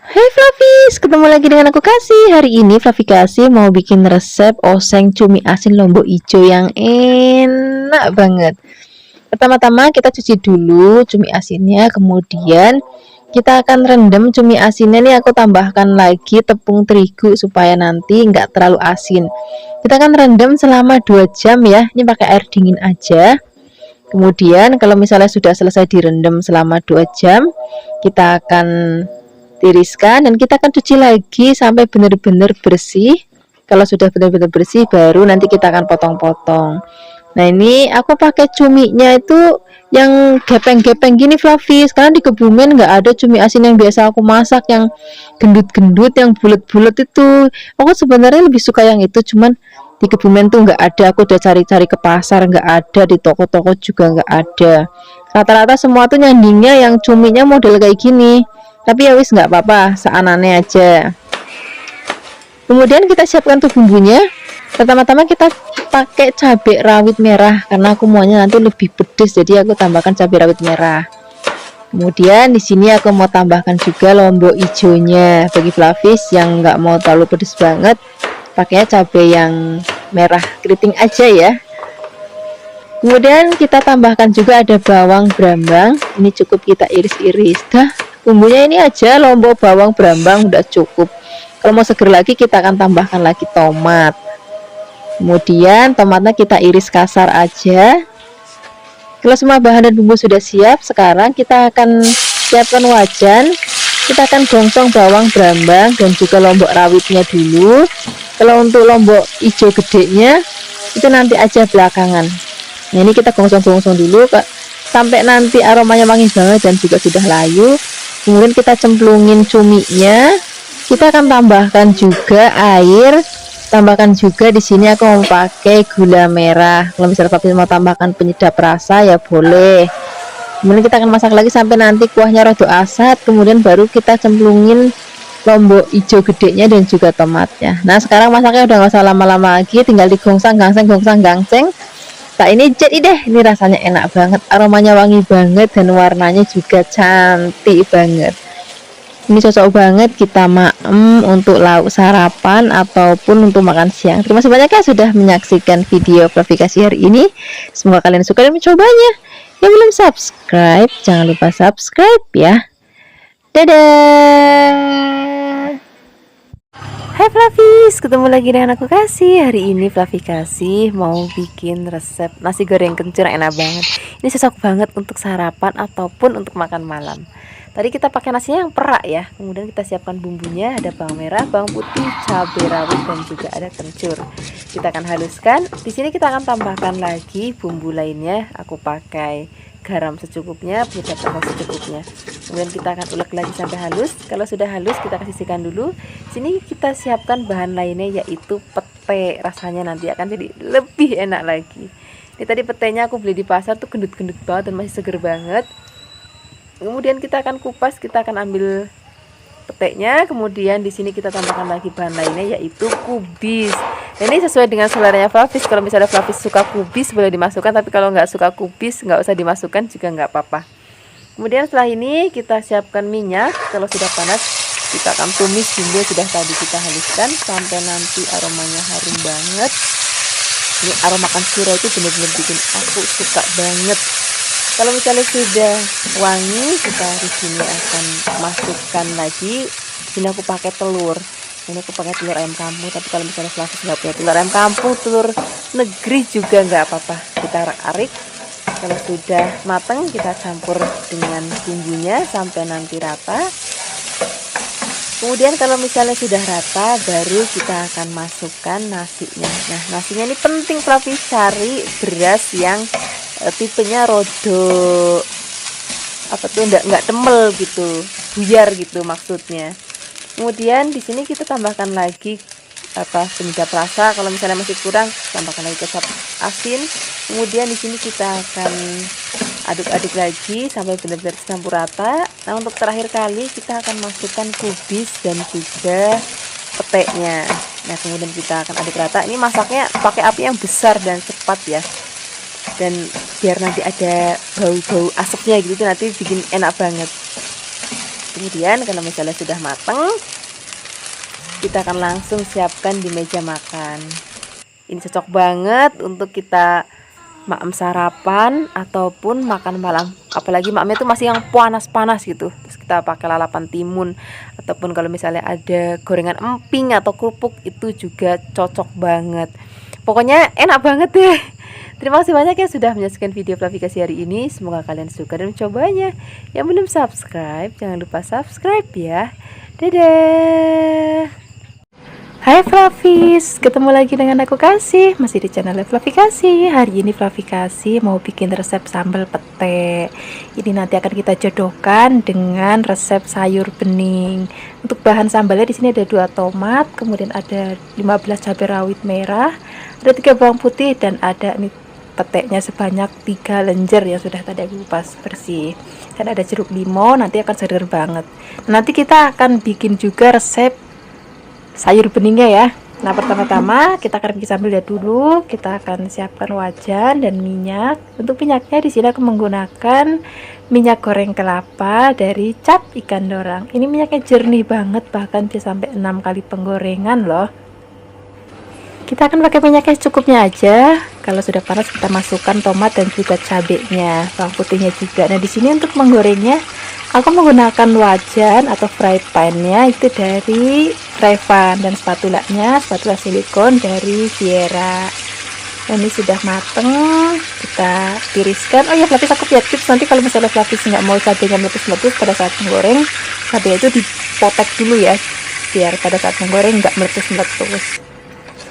Hey Flavis, ketemu lagi dengan aku Kasih. Hari ini Flavi Kasih mau bikin resep oseng cumi asin lombok hijau yang enak banget. Pertama-tama kita cuci dulu cumi asinnya, kemudian kita akan rendam cumi asinnya nih. Aku tambahkan lagi tepung terigu supaya nanti nggak terlalu asin. Kita akan rendam selama 2 jam ya. Ini pakai air dingin aja. Kemudian kalau misalnya sudah selesai direndam selama 2 jam, kita akan tiriskan dan kita akan cuci lagi sampai benar-benar bersih. Kalau sudah benar-benar bersih baru nanti kita akan potong-potong. Nah, ini aku pakai cuminya itu yang gepeng-gepeng gini Flavis, karena di Kebumen nggak ada cumi asin yang biasa aku masak yang gendut-gendut yang bulat-bulat itu. Aku sebenarnya lebih suka yang itu, cuman di Kebumen tuh nggak ada. Aku udah cari-cari ke pasar nggak ada, di toko-toko juga nggak ada. Rata-rata semua tuh nyandingnya yang cuminya model kayak gini. Tapi ya wis nggak apa-apa, seanane aja. Kemudian kita siapkan tuh bumbunya. Pertama-tama kita pakai cabai rawit merah karena aku maunya nanti lebih pedes, jadi aku tambahkan cabai rawit merah. Kemudian di sini aku mau tambahkan juga lombok hijaunya. Bagi Flavis yang nggak mau terlalu pedes banget, pakainya cabai yang merah keriting aja ya. Kemudian kita tambahkan juga ada bawang brambang. Ini cukup kita iris-iris. Dah, bumbunya ini aja lombok bawang brambang udah cukup. Kalau mau seger lagi kita akan tambahkan lagi tomat. Kemudian tomatnya kita iris kasar aja. Kalau semua bahan dan bumbu sudah siap, sekarang kita akan siapkan wajan. Kita akan gongsong bawang brambang dan juga lombok rawitnya dulu. Kalau untuk lombok hijau gedenya itu nanti aja belakangan. Nah, ini kita gongsong-gongsong dulu Kak, sampai nanti aromanya wangi banget dan juga sudah layu. Kemudian kita cemplungin cuminya. Kita akan tambahkan juga air. Tambahkan juga di sini aku mau pakai gula merah. Kalau misalnya Papi mau tambahkan penyedap rasa ya boleh. Kemudian kita akan masak lagi sampai nanti kuahnya rada asat. Kemudian baru kita cemplungin lombok hijau gedenya dan juga tomatnya. Nah, sekarang masaknya udah gak usah lama-lama lagi, tinggal digongsang gangseng gongsang gangseng. Nah, ini jadi deh, ini rasanya enak banget, aromanya wangi banget dan warnanya juga cantik banget. Ini cocok banget kita maem untuk lauk sarapan ataupun untuk makan siang. Terima kasih banyak ya sudah menyaksikan video aplikasi hari ini. Semoga kalian suka dan mencobanya. Yang belum subscribe, jangan lupa subscribe ya. Dadah. Hai Flavis, ketemu lagi dengan aku Kasih. Hari ini Flavi Kasih mau bikin resep nasi goreng kencur enak banget. Ini cocok banget untuk sarapan ataupun untuk makan malam. Tadi kita pakai nasinya yang perak ya. Kemudian kita siapkan bumbunya, ada bawang merah, bawang putih, cabai rawit dan juga ada kencur. Kita akan haluskan. Di sini kita akan tambahkan lagi bumbu lainnya. Aku pakai garam secukupnya, penyedap rasa secukupnya. Kemudian kita akan ulek lagi sampai halus. Kalau sudah halus kita sisihkan dulu. Sini kita siapkan bahan lainnya yaitu pete. Rasanya nanti akan jadi lebih enak lagi. Ini tadi petenya aku beli di pasar tuh gendut-gendut banget dan masih seger banget. Kemudian kita akan kupas, kita akan ambil peteknya. Kemudian di sini kita tambahkan lagi bahan lainnya yaitu kubis. Nah, ini sesuai dengan seleranya Flavis. Kalau misalnya Flavis suka kubis boleh dimasukkan, tapi kalau nggak suka kubis nggak usah dimasukkan juga nggak apa-apa. Kemudian setelah ini kita siapkan minyak. Kalau sudah panas kita akan tumis bumbu yang sudah tadi kita haluskan sampai nanti aromanya harum banget. Ini aroma makan siro itu benar-benar bikin aku suka banget. Kalau misalnya sudah wangi, kita di sini akan masukkan lagi. Sini aku pakai telur. Ini aku pakai telur ayam kampung. Tapi kalau misalnya Flavis nggak punya telur ayam kampung, telur negeri juga nggak apa-apa. Kita arik-arik. Kalau sudah matang, kita campur dengan bumbunya sampai nanti rata. Kemudian kalau misalnya sudah rata, baru kita akan masukkan nasinya. Nah, nasinya ini penting Flavis, cari beras yang tipenya rodo apa tuh nggak temel gitu, buyar gitu maksudnya. Kemudian di sini kita tambahkan lagi penyedap rasa. Kalau misalnya masih kurang, tambahkan lagi kecap asin. Kemudian di sini kita akan aduk-aduk lagi sampai benar-benar campur rata. Nah, untuk terakhir kali kita akan masukkan kubis dan juga peteknya. Nah, kemudian kita akan aduk rata. Ini masaknya pakai api yang besar dan cepat ya. Dan biar nanti ada bau-bau asapnya gitu, nanti bikin enak banget. Kemudian kalau misalnya sudah matang, kita akan langsung siapkan di meja makan. Ini cocok banget untuk kita makan sarapan ataupun makan malam. Apalagi makamnya itu masih yang panas-panas gitu. Terus kita pakai lalapan timun, ataupun kalau misalnya ada gorengan emping atau kerupuk, itu juga cocok banget. Pokoknya enak banget deh. Terima kasih banyak ya sudah menyaksikan video klarifikasi hari ini. Semoga kalian suka dan mencobanya. Yang belum subscribe, jangan lupa subscribe ya. Dadah. Hai Fluffies, ketemu lagi dengan aku Kasih, masih di channel Fluffy. Hari ini Fluffy mau bikin resep sambal pete. Ini nanti akan kita jodohkan dengan resep sayur bening. Untuk bahan sambalnya di sini ada 2 tomat, kemudian ada 15 cabai rawit merah, ada 3 bawang putih, dan ada ini peteknya sebanyak 3 lenjer yang sudah tadi aku kupas bersih. Dan ada jeruk limau, nanti akan seger banget. Nanti kita akan bikin juga resep sayur beningnya ya. Nah, pertama-tama kita akan bikin sambal dulu. Kita akan siapkan wajan dan minyak. Untuk minyaknya di sini aku menggunakan minyak goreng kelapa dari Cap Ikan Dorang. Ini minyaknya jernih banget, bahkan bisa sampai 6 kali penggorengan loh. Kita akan pakai minyaknya secukupnya aja. Kalau sudah panas kita masukkan tomat dan juga cabenya, bawang putihnya juga. Nah, di sini untuk menggorengnya aku menggunakan wajan atau fry pan-nya itu dari Revan, dan spatulanya spatula silikon dari Viera. Nah, ini sudah mateng, kita tiriskan. Oh ya, Fluffy aku punya tips, nanti kalau misalnya Fluffy nggak mau cabenya meletus-meletus pada saat menggoreng, cabai itu dipotek dulu ya, biar pada saat menggoreng nggak meletus-meletus.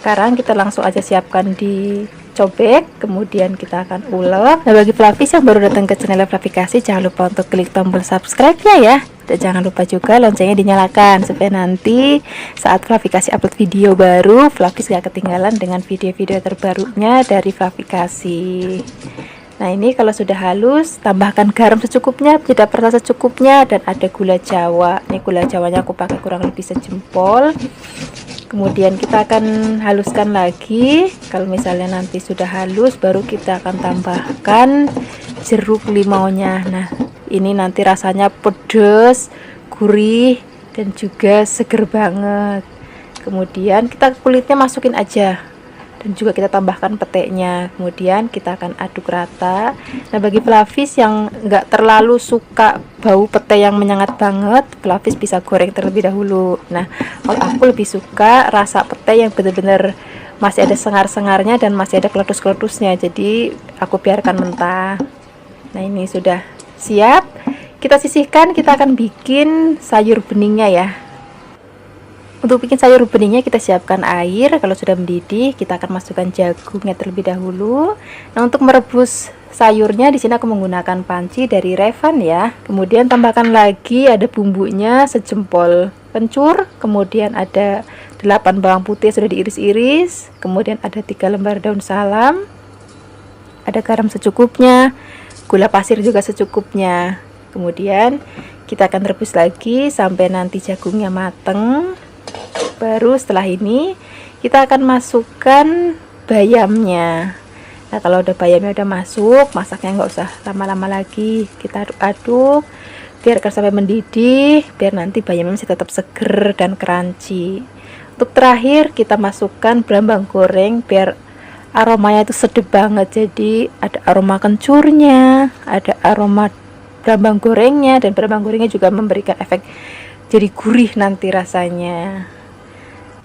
Sekarang kita langsung aja siapkan di cobek, kemudian kita akan ulek. Nah, bagi Fluffy yang baru datang ke channel Fluffy, jangan lupa untuk klik tombol subscribe-nya ya. Dan jangan lupa juga loncengnya dinyalakan supaya nanti saat Fluffy upload video baru, Fluffy gak ketinggalan dengan video-video terbarunya dari Fluffy. Nah, ini kalau sudah halus, tambahkan garam secukupnya, penyedap rasa secukupnya, dan ada gula jawa. Ini gula jawanya aku pakai kurang lebih sejempol. Kemudian kita akan haluskan lagi. Kalau misalnya nanti sudah halus, baru kita akan tambahkan jeruk limaunya. Nah, ini nanti rasanya pedas, gurih, dan juga seger banget. Kemudian kita kulitnya masukin aja, dan juga kita tambahkan peteknya. Kemudian kita akan aduk rata. Nah, bagi Fluffy yang nggak terlalu suka bau pete yang menyengat banget, Fluffy bisa goreng terlebih dahulu. Nah, kalau aku lebih suka rasa pete yang benar-benar masih ada sengar-sengarnya dan masih ada keletus-keletusnya, jadi aku biarkan mentah. Nah, ini sudah siap, kita sisihkan. Kita akan bikin sayur beningnya ya. Untuk bikin sayur beningnya kita siapkan air. Kalau sudah mendidih, kita akan masukkan jagungnya terlebih dahulu. Nah, untuk merebus sayurnya di sini aku menggunakan panci dari Revan ya. Kemudian tambahkan lagi ada bumbunya sejempol kencur, kemudian ada 8 bawang putih sudah diiris-iris, kemudian ada 3 lembar daun salam, ada garam secukupnya, gula pasir juga secukupnya. Kemudian kita akan rebus lagi sampai nanti jagungnya mateng. Baru setelah ini kita akan masukkan bayamnya. Nah, kalau udah bayamnya udah masuk, masaknya nggak usah lama-lama lagi, kita aduk-aduk biarkan sampai mendidih, biar nanti bayamnya masih tetap seger dan crunchy. Untuk terakhir kita masukkan brambang goreng biar aromanya itu sedap banget. Jadi ada aroma kencurnya, ada aroma brambang gorengnya, dan brambang gorengnya juga memberikan efek jadi gurih nanti rasanya.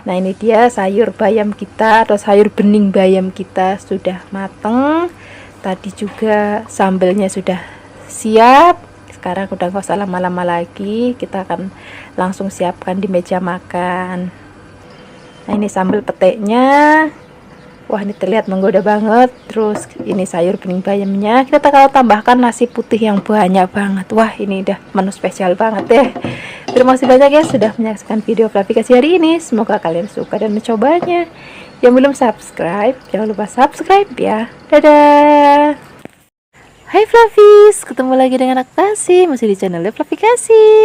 Nah, ini dia sayur bayam kita atau sayur bening bayam kita sudah mateng. Tadi juga sambelnya sudah siap. Sekarang udah gak usah lama-lama lagi, kita akan langsung siapkan di meja makan. Nah, ini sambal peteknya. Wah, ini terlihat menggoda banget. Terus ini sayur bening bayamnya. Kita kalau tambahkan nasi putih yang banyak banget. Wah, ini udah menu spesial banget deh. Terima kasih banyak ya sudah menyaksikan video klarifikasi hari ini. Semoga kalian suka dan mencobanya. Yang belum subscribe, jangan lupa subscribe ya. Dadah. Hai Fluffies, ketemu lagi dengan aku Kasih, masih di channel Fluffy.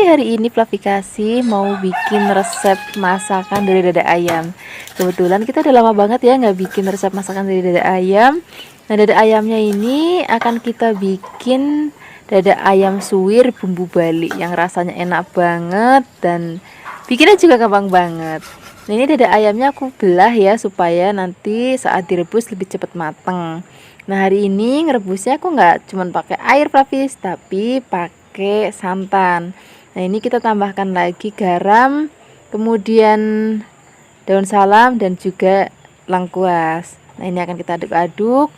Hari ini Fluffy mau bikin resep masakan dari dada ayam. Kebetulan kita udah lama banget ya nggak bikin resep masakan dari dada ayam. Nah, dada ayamnya ini akan kita bikin dada ayam suwir bumbu Bali yang rasanya enak banget dan bikinnya juga gampang banget. Nah, ini dada ayamnya aku belah ya supaya nanti saat direbus lebih cepat mateng. Nah, hari ini ngerebusnya aku nggak cuman pakai air Flavis, tapi pakai santan. Nah, ini kita tambahkan lagi garam, kemudian daun salam dan juga lengkuas. Nah, ini akan kita aduk-aduk.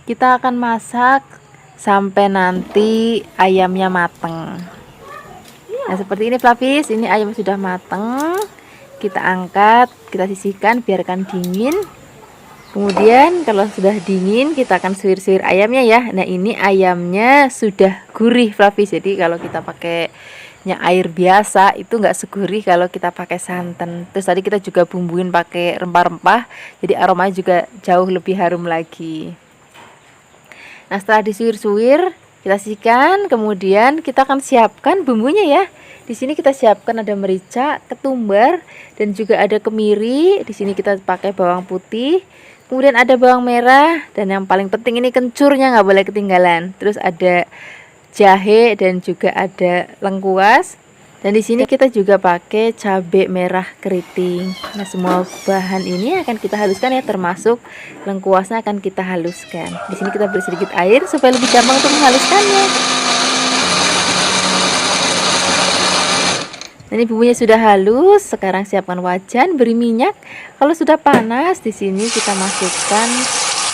Kita akan masak sampai nanti ayamnya mateng. Nah, seperti ini Flavis, ini ayam sudah mateng. Kita angkat, kita sisihkan, biarkan dingin. Kemudian kalau sudah dingin kita akan suwir-suwir ayamnya ya. Nah, ini ayamnya sudah gurih Flavis. Jadi kalau kita pakainya air biasa itu nggak segurih kalau kita pakai santan. Terus tadi kita juga bumbuin pakai rempah-rempah, jadi aromanya juga jauh lebih harum lagi. Nah, setelah disuwir-suwir kita sisihkan, kemudian kita akan siapkan bumbunya ya. Di sini kita siapkan ada merica, ketumbar, dan juga ada kemiri. Di sini kita pakai bawang putih, kemudian ada bawang merah, dan yang paling penting ini kencurnya nggak boleh ketinggalan. Terus ada jahe dan juga ada lengkuas. Dan di sini kita juga pakai cabai merah keriting. Nah, semua bahan ini akan kita haluskan ya, termasuk lengkuasnya akan kita haluskan. Di sini kita beri sedikit air supaya lebih gampang untuk menghaluskannya. Ini bumbunya sudah halus, sekarang siapkan wajan, beri minyak. Kalau sudah panas, di sini kita masukkan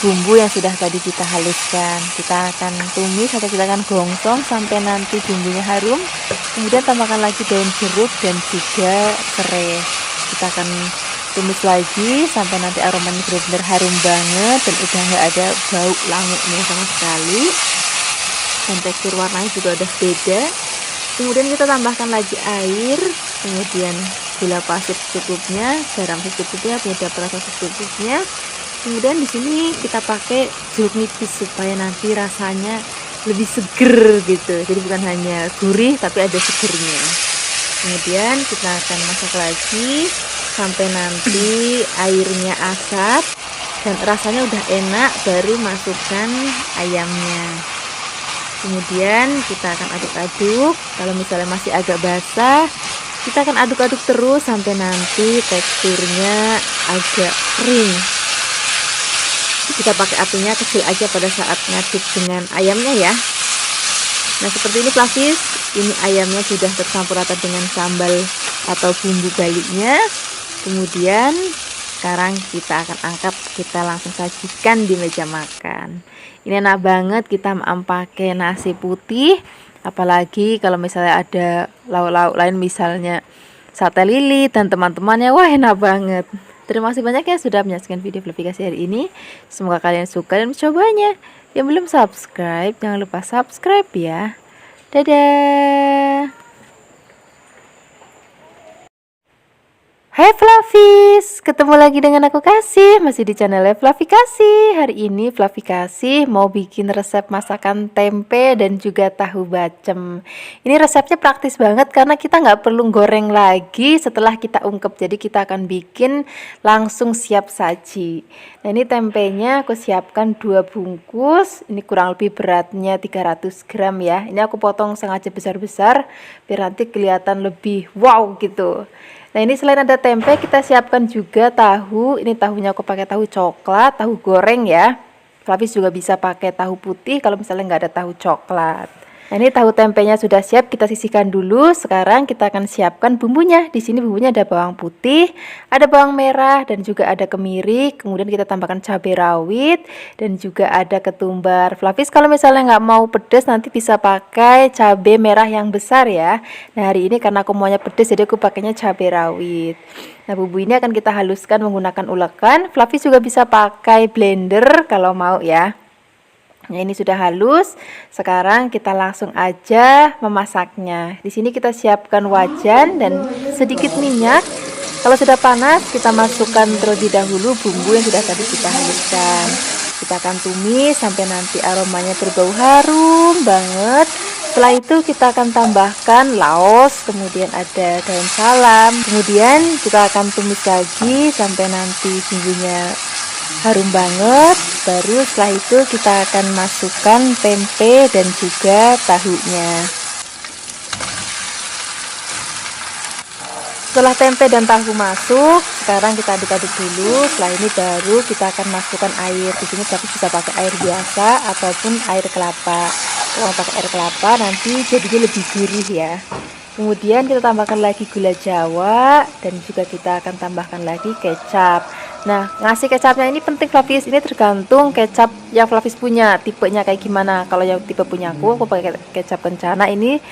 bumbu yang sudah tadi kita haluskan. Kita akan tumis atau kita akan gongsong sampai nanti bumbunya harum. Kemudian tambahkan lagi daun jeruk dan juga serai. Kita akan tumis lagi sampai nanti aromanya benar-benar harum banget dan udah nggak ada bau languknya sama sekali. Dan tekstur warnanya juga udah beda. Kemudian kita tambahkan lagi air, kemudian gula pasir secukupnya, garam secukupnya, penyedap rasa secukupnya. Kemudian di sini kita pakai jeruk nipis supaya nanti rasanya lebih seger gitu. Jadi bukan hanya gurih tapi ada segernya. Kemudian kita akan masak lagi sampai nanti airnya asap dan rasanya udah enak, baru masukkan ayamnya. Kemudian kita akan aduk-aduk. Kalau misalnya masih agak basah, kita akan aduk-aduk terus sampai nanti teksturnya agak kering. Kita pakai apinya kecil aja pada saat ngaduk dengan ayamnya ya. Nah, seperti ini Flavis, ini ayamnya sudah tercampur rata dengan sambal atau bumbu Balinya. Kemudian sekarang kita akan angkat, kita langsung sajikan di meja makan. Ini enak banget kita pakai nasi putih, apalagi kalau misalnya ada lauk-lauk lain misalnya sate lilit dan teman-temannya, wah enak banget. Terima kasih banyak ya sudah menyaksikan video aplikasi hari ini. Semoga kalian suka dan mencobanya. Yang belum subscribe, jangan lupa subscribe ya. Dadah. Hai Flavis, ketemu lagi dengan aku Kasih, masih di channel Flavi Kasih. Hari ini Flavi Kasih mau bikin resep masakan tempe dan juga tahu bacem. Ini resepnya praktis banget karena kita nggak perlu goreng lagi setelah kita ungkep. Jadi kita akan bikin langsung siap saji. Nah, ini tempenya aku siapkan 2 bungkus. Ini kurang lebih beratnya 300 gram ya. Ini aku potong sengaja besar-besar biar nanti kelihatan lebih wow gitu. Nah, ini selain ada tempe, kita siapkan juga tahu. Ini tahunya aku pakai tahu coklat, tahu goreng ya. Flavis juga bisa pakai tahu putih kalau misalnya nggak ada tahu coklat. Nah, ini tahu tempenya sudah siap, kita sisihkan dulu. Sekarang kita akan siapkan bumbunya. Di sini bumbunya ada bawang putih, ada bawang merah, dan juga ada kemiri. Kemudian kita tambahkan cabai rawit dan juga ada ketumbar. Flavis kalau misalnya nggak mau pedas nanti bisa pakai cabai merah yang besar ya. Nah, hari ini karena aku maunya pedas jadi aku pakainya cabai rawit. Nah, bumbu ini akan kita haluskan menggunakan ulekan. Flavis juga bisa pakai blender kalau mau ya. Nah, ini sudah halus. Sekarang kita langsung aja memasaknya. Di sini kita siapkan wajan dan sedikit minyak. Kalau sudah panas, kita masukkan terlebih dahulu bumbu yang sudah tadi kita haluskan. Kita akan tumis sampai nanti aromanya berbau harum banget. Setelah itu kita akan tambahkan laos, kemudian ada daun salam. Kemudian kita akan tumis lagi sampai nanti bumbunya harum banget. Baru setelah itu kita akan masukkan tempe dan juga tahunya. Setelah tempe dan tahu masuk, sekarang kita aduk-aduk dulu. Setelah ini baru kita akan masukkan air. Di sini tapi bisa pakai air biasa ataupun air kelapa. Kalau pakai air kelapa nanti jadinya lebih gurih ya. Kemudian kita tambahkan lagi gula Jawa dan juga kita akan tambahkan lagi kecap. Nah, ngasih kecapnya ini penting Flavis, ini tergantung kecap yang Flavis punya, tipenya kayak gimana. Kalau yang tipe punya aku pakai kecap kencana, ini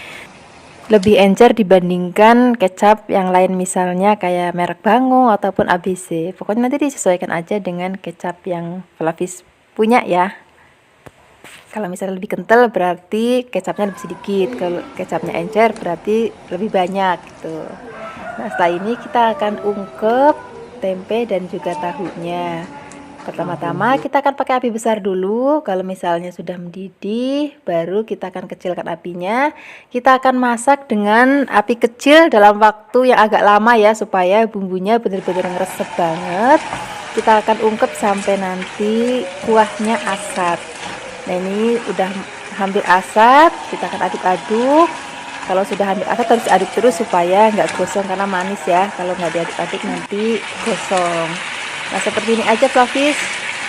lebih encer dibandingkan kecap yang lain, misalnya kayak merek Bango ataupun ABC. Pokoknya nanti disesuaikan aja dengan kecap yang Flavis punya ya. Kalau misalnya lebih kental berarti kecapnya lebih sedikit, kalau kecapnya encer berarti lebih banyak gitu. Nah, setelah ini kita akan ungkep tempe dan juga tahunya. Pertama-tama kita akan pakai api besar dulu. Kalau misalnya sudah mendidih, baru kita akan kecilkan apinya. Kita akan masak dengan api kecil dalam waktu yang agak lama ya, supaya bumbunya benar-benar ngeresep banget. Kita akan ungkep sampai nanti kuahnya asat. Nah, ini udah hampir asat, kita akan aduk-aduk. Kalau sudah hampir asat harus aduk terus supaya nggak gosong karena manis ya. Kalau nggak diaduk-aduk nanti gosong. Nah, seperti ini aja Flavis.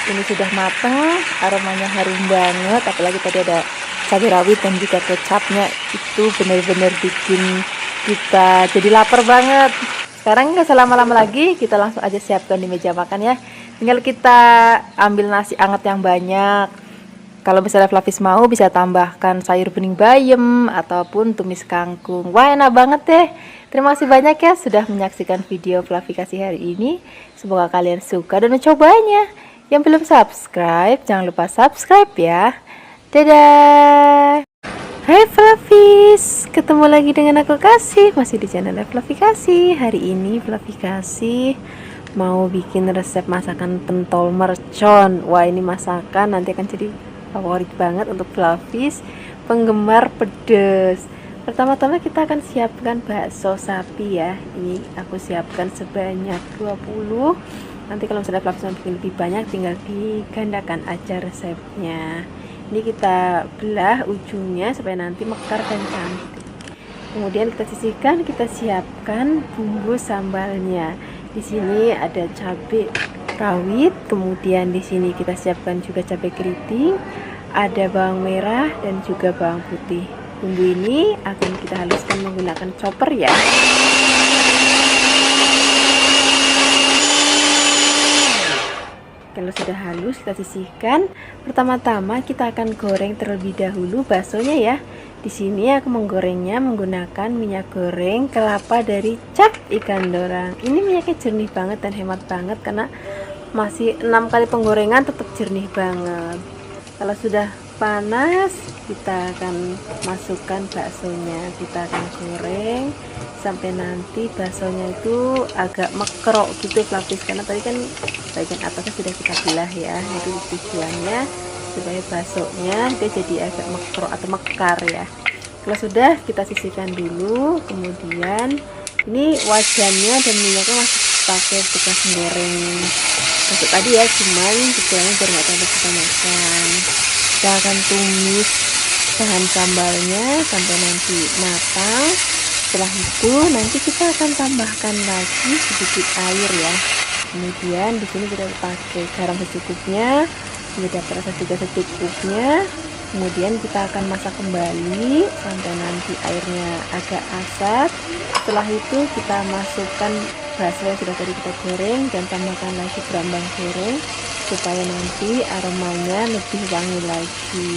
Ini sudah mateng, aromanya harum banget, apalagi tadi ada cabai rawit dan juga kecapnya, itu benar-benar bikin kita jadi lapar banget. Sekarang nggak usah lama-lama lagi, kita langsung aja siapkan di meja makan ya. Tinggal kita ambil nasi anget yang banyak. Kalau misalnya Flavis mau bisa tambahkan sayur bening bayam ataupun tumis kangkung. Wah, enak banget deh. Terima kasih banyak ya sudah menyaksikan video Flavikasi hari ini. Semoga kalian suka dan mencobanya. Yang belum subscribe, jangan lupa subscribe ya. Dadah. Hai Flavis, ketemu lagi dengan aku Kasih, masih di channel Flavikasi. Hari ini Flavikasi mau bikin resep masakan pentol mercon. Wah, ini masakan nanti akan jadi favorit banget untuk Flavis penggemar pedas. Pertama-tama kita akan siapkan bakso sapi ya. Ini aku siapkan sebanyak 20. Nanti kalau misalnya Flavis mau bikin lebih banyak tinggal digandakan aja resepnya. Ini kita belah ujungnya supaya nanti mekar dan cantik. Kemudian kita sisihkan, kita siapkan bumbu sambalnya. Di sini ada cabai rawit, kemudian di sini kita siapkan juga cabai keriting, ada bawang merah dan juga bawang putih. Bumbu ini akan kita haluskan menggunakan chopper ya. Kalau sudah halus kita sisihkan. Pertama-tama kita akan goreng terlebih dahulu baksonya ya. Di sini aku menggorengnya menggunakan minyak goreng kelapa dari Cap Ikan Dorang. Ini minyaknya jernih banget dan hemat banget karena masih 6 kali penggorengan tetap jernih banget. Kalau sudah panas kita akan masukkan baksonya, kita akan goreng sampai nanti baksonya itu agak mekrok gitu Flavis, karena tadi kan bagian atasnya sudah kita belah ya. Itu tujuannya supaya baksonya dia jadi agak mekrok atau mekar ya. Kalau sudah kita sisihkan dulu. Kemudian ini wajannya dan minyaknya masih pakai bekas goreng untuk tadi ya, cuman dikurangi biar nggak terlalu kebanyakan. Kita akan tumis bahan sambalnya sampai nanti matang. Setelah itu nanti kita akan tambahkan lagi sedikit air ya. Kemudian di sini kita pakai garam secukupnya, tidak terasa juga secukupnya. Kemudian kita akan masak kembali sampai nanti airnya agak asat. Setelah itu kita masukkan bakso yang sudah tadi kita goreng dan tambahkan lagi berambang goreng supaya nanti aromanya lebih wangi lagi.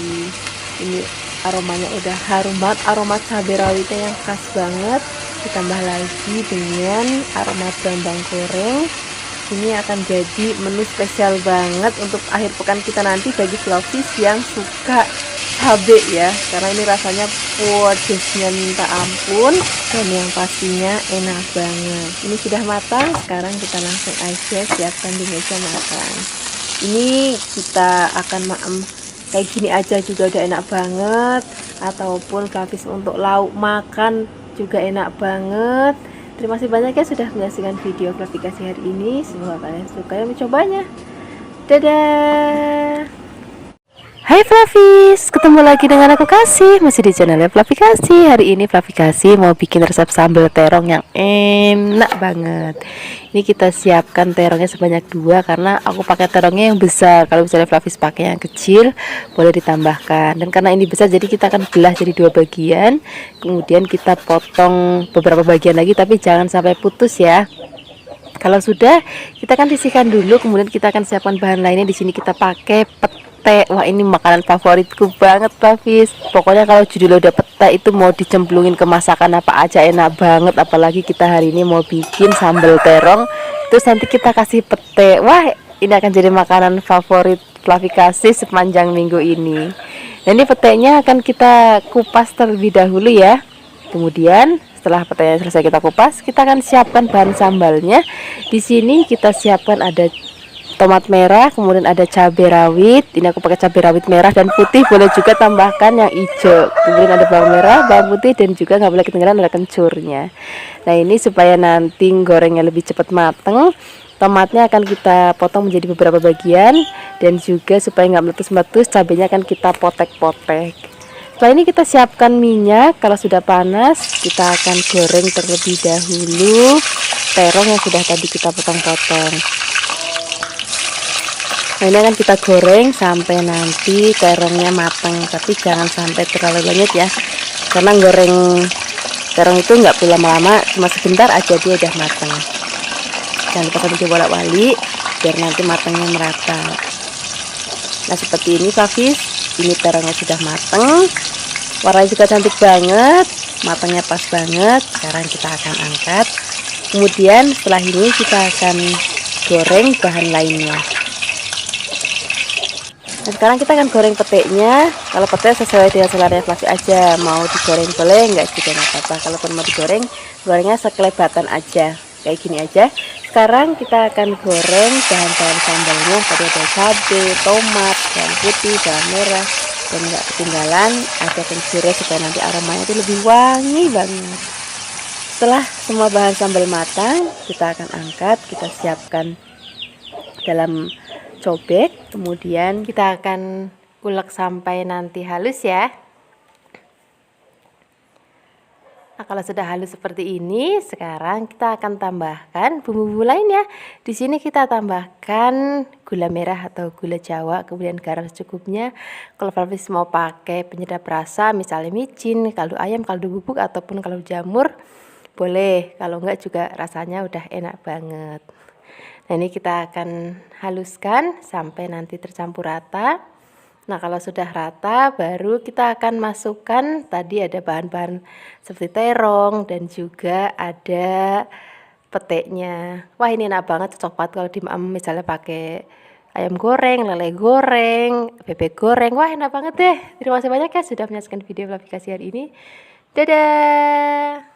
Ini aromanya udah harum banget, aroma cabai rawitnya yang khas banget, ditambah lagi dengan aroma berambang goreng. Ini akan jadi menu spesial banget untuk akhir pekan kita nanti bagi Flavis yang suka cabai ya, karena ini rasanya pedasnya minta ampun dan yang pastinya enak banget. Ini sudah matang, sekarang kita langsung aja siapkan di meja makan. Ini kita akan kayak gini aja juga udah enak banget, ataupun Flavis untuk lauk makan juga enak banget. Terima kasih banyak ya sudah menyaksikan video Flavikasi hari ini. Semoga kalian suka yang mencobanya. Dadah. Hai Flavis, ketemu lagi dengan aku Kasih, masih di channelnya Flavi Kasih. Hari ini Flavi Kasih mau bikin resep sambal terong yang enak banget. Ini kita siapkan terongnya sebanyak 2 karena aku pakai terongnya yang besar. Kalau misalnya Flavis pakai yang kecil boleh ditambahkan. Dan karena ini besar jadi kita akan belah jadi 2 bagian. Kemudian kita potong beberapa bagian lagi tapi jangan sampai putus ya. Kalau sudah, kita akan sisihkan dulu. Kemudian kita akan siapkan bahan lainnya. Di sini kita pakai pete. Wah, ini makanan favoritku banget, Flavis. Pokoknya kalau judulnya udah pete itu mau dicemplungin ke masakan apa aja enak banget. Apalagi kita hari ini mau bikin sambal terong, terus nanti kita kasih pete. Wah, ini akan jadi makanan favorit Flavi Kasih sepanjang minggu ini. Nah, ini petenya akan kita kupas terlebih dahulu ya. Kemudian setelah petenya selesai kita kupas, kita akan siapkan bahan sambalnya. Di sini kita siapkan ada tomat merah, kemudian ada cabai rawit. Ini aku pakai cabai rawit merah dan putih, boleh juga tambahkan yang hijau. Kemudian ada bawang merah, bawang putih, dan juga nggak boleh ketinggalan ada kencurnya. Nah, ini supaya nanti gorengnya lebih cepat mateng, tomatnya akan kita potong menjadi beberapa bagian, dan juga supaya nggak meletus-meletus, cabainya akan kita potek-potek. Setelah ini kita siapkan minyak. Kalau sudah panas, kita akan goreng terlebih dahulu terong yang sudah tadi kita potong-potong. Nah, ini akan kita goreng sampai nanti terongnya matang, tapi jangan sampai terlalu lanyet ya, karena goreng terong itu nggak perlu lama-lama, cuma sebentar aja dia udah matang. Jangan lupa sambil bolak-balik biar nanti matangnya merata. Nah, seperti ini Flavis, ini terongnya sudah matang, warnanya juga cantik banget, matangnya pas banget. Sekarang kita akan angkat. Kemudian setelah ini kita akan goreng bahan lainnya. Nah, sekarang kita akan goreng peteknya. Kalau petek sesuai dengan selera Flavi aja, mau digoreng boleh, enggak juga nggak apa-apa. Kalaupun mau digoreng, gorengnya sekelebatan aja, kayak gini aja. Sekarang kita akan goreng bahan-bahan sambalnya. Tadi ada cabai, tomat, bawang putih, bawang merah, dan nggak ketinggalan ada kencurnya supaya nanti aromanya itu lebih wangi banget. Setelah semua bahan sambal matang, kita akan angkat, kita siapkan dalam cobek, kemudian kita akan ulek sampai nanti halus ya. Nah, kalau sudah halus seperti ini, sekarang kita akan tambahkan bumbu-bumbu lainnya. Di sini kita tambahkan gula merah atau gula Jawa, kemudian garam secukupnya. Kalau Flavis mau pakai penyedap rasa, misalnya micin, kaldu ayam, kaldu bubuk, ataupun kaldu jamur, boleh. Kalau enggak juga rasanya udah enak banget. Nah, ini kita akan haluskan sampai nanti tercampur rata. Nah, kalau sudah rata baru kita akan masukkan, tadi ada bahan-bahan seperti terong dan juga ada peteknya. Wah, ini enak banget, cocok banget kalau misalnya pakai ayam goreng, lele goreng, bebek goreng. Wah, enak banget deh. Terima kasih banyak ya sudah menyaksikan video Flavi Kasih hari ini. Dadah.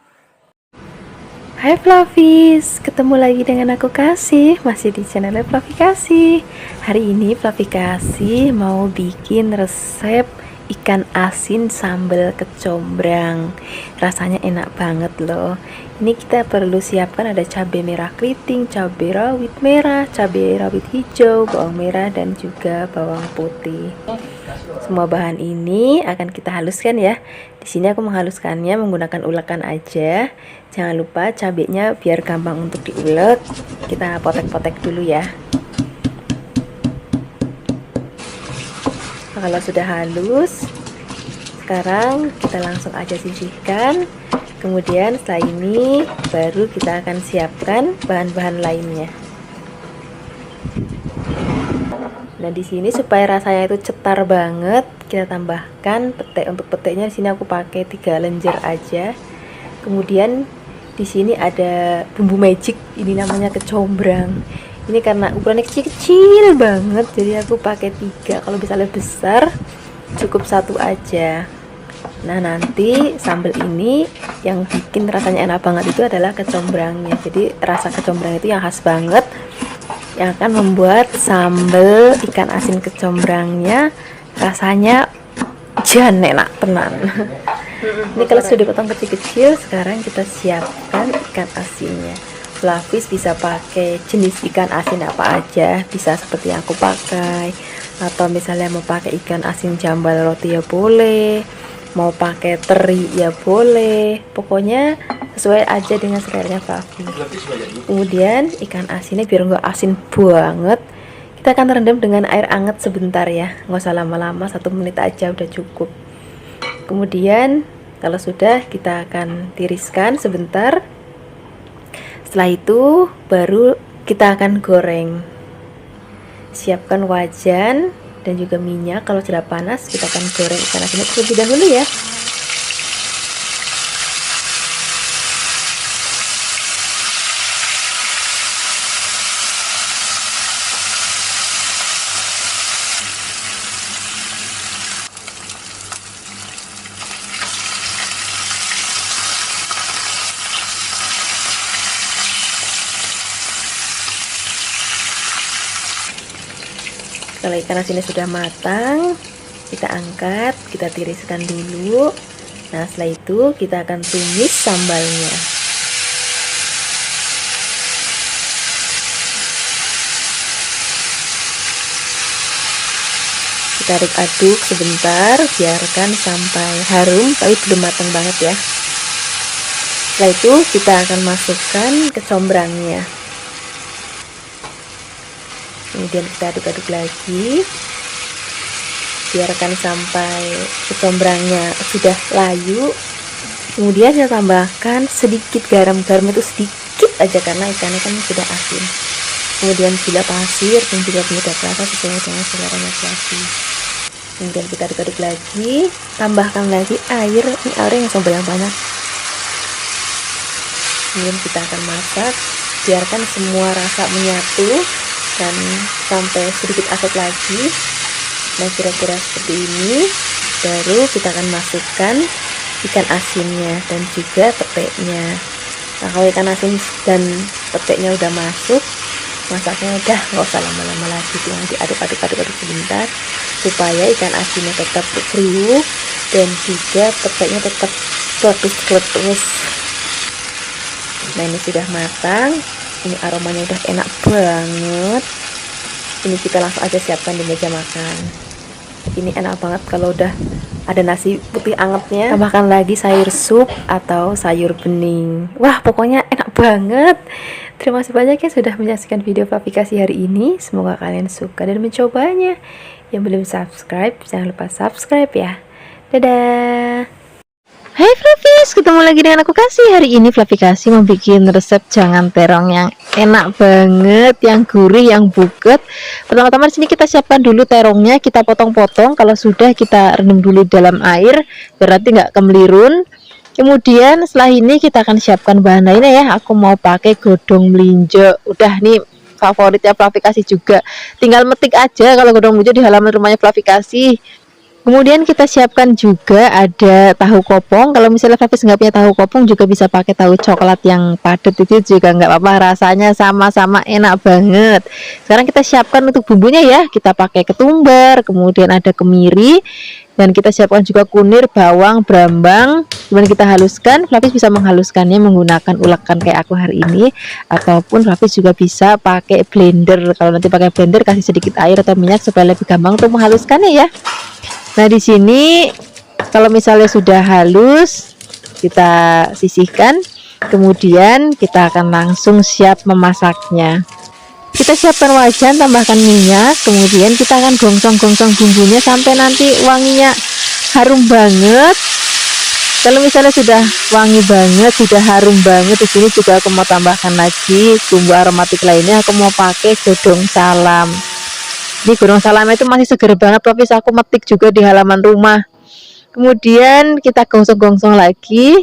Hai Flavis, ketemu lagi dengan aku Kasih, masih di channel Flavi Kasih. Hari ini Flavi Kasih mau bikin resep ikan asin sambal kecombrang. Rasanya enak banget loh. Ini kita perlu siapkan ada cabai merah keriting, cabai rawit merah, cabai rawit hijau, bawang merah, dan juga bawang putih. Semua bahan ini akan kita haluskan ya. Di sini aku menghaluskannya menggunakan ulekan aja. Jangan lupa cabenya biar gampang untuk diulek. Kita potek-potek dulu ya. Nah, kalau sudah halus, sekarang kita langsung aja sisihkan. Kemudian setelah ini baru kita akan siapkan bahan-bahan lainnya. Nah, di sini supaya rasanya itu cetar banget, kita tambahkan petek. Untuk peteknya di sini aku pakai 3 lenjer aja. Kemudian di sini ada bumbu magic, ini namanya kecombrang. Ini karena ukurannya kecil-kecil banget, jadi aku pakai 3. Kalau misalnya besar, cukup 1 aja. Nah, nanti sambal ini yang bikin rasanya enak banget itu adalah kecombrangnya. Jadi rasa kecombrang itu yang khas banget, yang akan membuat sambal ikan asin kecombrangnya rasanya jan enak tenan. Ini kalau sudah dipotong kecil-kecil, sekarang kita siapkan ikan asinnya. Flavis bisa pakai jenis ikan asin apa aja, bisa seperti yang aku pakai, atau misalnya mau pakai ikan asin jambal roti ya boleh, mau pakai teri ya boleh, pokoknya sesuai aja dengan seleranya Flavis. Kemudian ikan asinnya biar nggak asin banget, kita akan rendam dengan air hangat sebentar ya, nggak usah lama-lama, 1 menit aja udah cukup. Kemudian kalau sudah, kita akan tiriskan sebentar. Setelah itu baru kita akan goreng. Siapkan wajan dan juga minyak. Kalau sudah panas, kita akan goreng ikan asinnya terlebih dahulu ya. Kalau ikan asinnya sudah matang, kita angkat, kita tiriskan dulu. Nah, setelah itu kita akan tumis sambalnya. Kita aduk-aduk sebentar, biarkan sampai harum, tapi belum matang banget ya. Setelah itu kita akan masukkan kecombrangnya. Kemudian kita aduk-aduk lagi, biarkan sampai kecombrangnya sudah layu. Kemudian saya tambahkan sedikit garam itu sedikit aja karena ikannya kan sudah asin. Kemudian gula pasir dan juga penyedap rasa sesuai dengan seleranya lagi. Kemudian kita aduk-aduk lagi, tambahkan lagi air, ini airnya yang banyak. Kemudian kita akan masak, biarkan semua rasa menyatu dan sampai sedikit asat lagi. Nah, kira-kira seperti ini. Baru kita akan masukkan ikan asinnya dan juga pepeknya. Nah, kalau ikan asin dan pepeknya udah masuk, masaknya udah nggak usah lama-lama lagi, cuma diaduk-aduk sebentar supaya ikan asinnya tetap kriuk dan juga pepeknya tetap kletus-kletus. Nah, ini sudah matang. Ini aromanya udah enak banget. Ini kita langsung aja siapkan di meja makan. Ini enak banget kalau udah ada nasi putih angetnya, tambahkan lagi sayur sup atau sayur bening. Wah, pokoknya enak banget. Terima kasih banyak ya sudah menyaksikan video aplikasi hari ini. Semoga kalian suka dan mencobanya. Yang belum subscribe, jangan lupa subscribe ya. Dadah. Hai Flavis, ketemu lagi dengan aku Kasih. Hari ini Flavi Kasih mau bikin resep jangan terong yang enak banget, yang gurih, yang buget. Pertama-tama di sini kita siapkan dulu terongnya, kita potong-potong. Kalau sudah kita rendam dulu dalam air, berarti nggak kemelirun. Kemudian setelah ini kita akan siapkan bahan lainnya ya. Aku mau pakai godong melinjo. Udah nih favoritnya Flavi Kasih juga. Tinggal metik aja kalau godong melinjo di halaman rumahnya Flavi Kasih. Kemudian kita siapkan juga ada tahu kopong. Kalau misalnya Flavis nggak punya tahu kopong, juga bisa pakai tahu coklat yang padat, itu juga nggak apa-apa, rasanya sama-sama enak banget. Sekarang kita siapkan untuk bumbunya ya. Kita pakai ketumbar, kemudian ada kemiri, dan kita siapkan juga kunir, bawang, brambang. Kemudian kita haluskan. Flavis bisa menghaluskannya menggunakan ulekan kayak aku hari ini, ataupun Flavis juga bisa pakai blender. Kalau nanti pakai blender, kasih sedikit air atau minyak supaya lebih gampang untuk menghaluskannya ya. Nah, di sini kalau misalnya sudah halus, kita sisihkan. Kemudian kita akan langsung siap memasaknya. Kita siapkan wajan, tambahkan minyak. Kemudian kita akan gongsong-gongsong bumbunya sampai nanti wanginya harum banget. Kalau misalnya sudah wangi banget, sudah harum banget, di sini juga aku mau tambahkan lagi bumbu aromatik lainnya. Aku mau pakai godong salam. Ini godong salam itu masih seger banget, tapi aku metik juga di halaman rumah. Kemudian kita gongsong-gongsong lagi.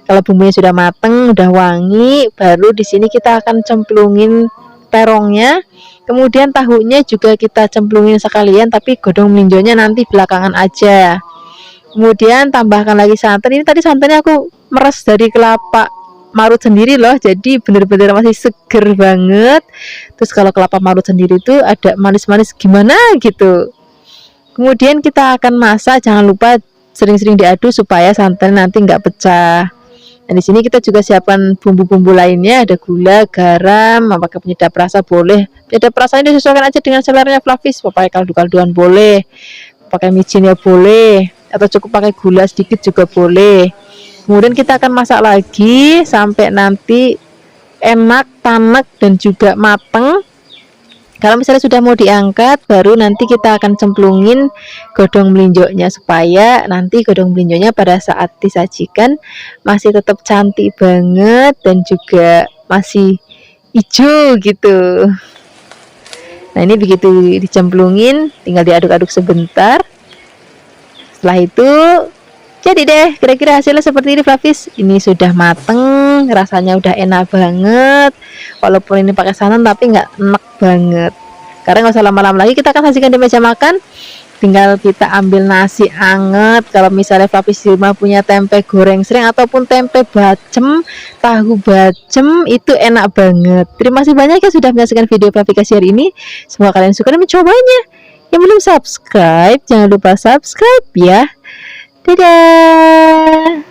Kalau bumbunya sudah mateng, udah wangi, baru di sini kita akan cemplungin terongnya. Kemudian tahunya juga kita cemplungin sekalian, tapi godong melinjonya nanti belakangan aja. Kemudian tambahkan lagi santan. Ini tadi santannya aku meres dari kelapa marut sendiri loh, jadi bener-bener masih seger banget. Terus kalau kelapa marut sendiri itu ada manis-manis gimana gitu. Kemudian kita akan masak, jangan lupa sering-sering diaduk supaya santan nanti nggak pecah. Nah, di sini kita juga siapkan bumbu-bumbu lainnya, ada gula, garam, pakai penyedap rasa boleh. Penyedap rasanya disesuaikan aja dengan seleranya Flavis. Mau pakai kaldu-kalduan boleh, pakai micin ya boleh, atau cukup pakai gula sedikit juga boleh. Kemudian kita akan masak lagi sampai nanti enak, tanek dan juga mateng. Kalau misalnya sudah mau diangkat, baru nanti kita akan cemplungin godong melinjoknya supaya nanti godong melinjoknya pada saat disajikan masih tetap cantik banget dan juga masih hijau gitu. Nah, ini begitu dicemplungin, tinggal diaduk-aduk sebentar. Setelah itu jadi deh, kira-kira hasilnya seperti ini Flavis. Ini sudah mateng, rasanya udah enak banget. Walaupun ini pakai santan tapi nggak enak banget. Karena nggak usah lama-lama lagi, kita akan sajikan di meja makan. Tinggal kita ambil nasi anget. Kalau misalnya Flavis di rumah punya tempe goreng sering ataupun tempe bacem, tahu bacem, itu enak banget. Terima kasih banyak ya sudah menyaksikan video Flavis hari ini. Semoga kalian suka dan mencobanya. Yang belum subscribe, jangan lupa subscribe ya. Dadah.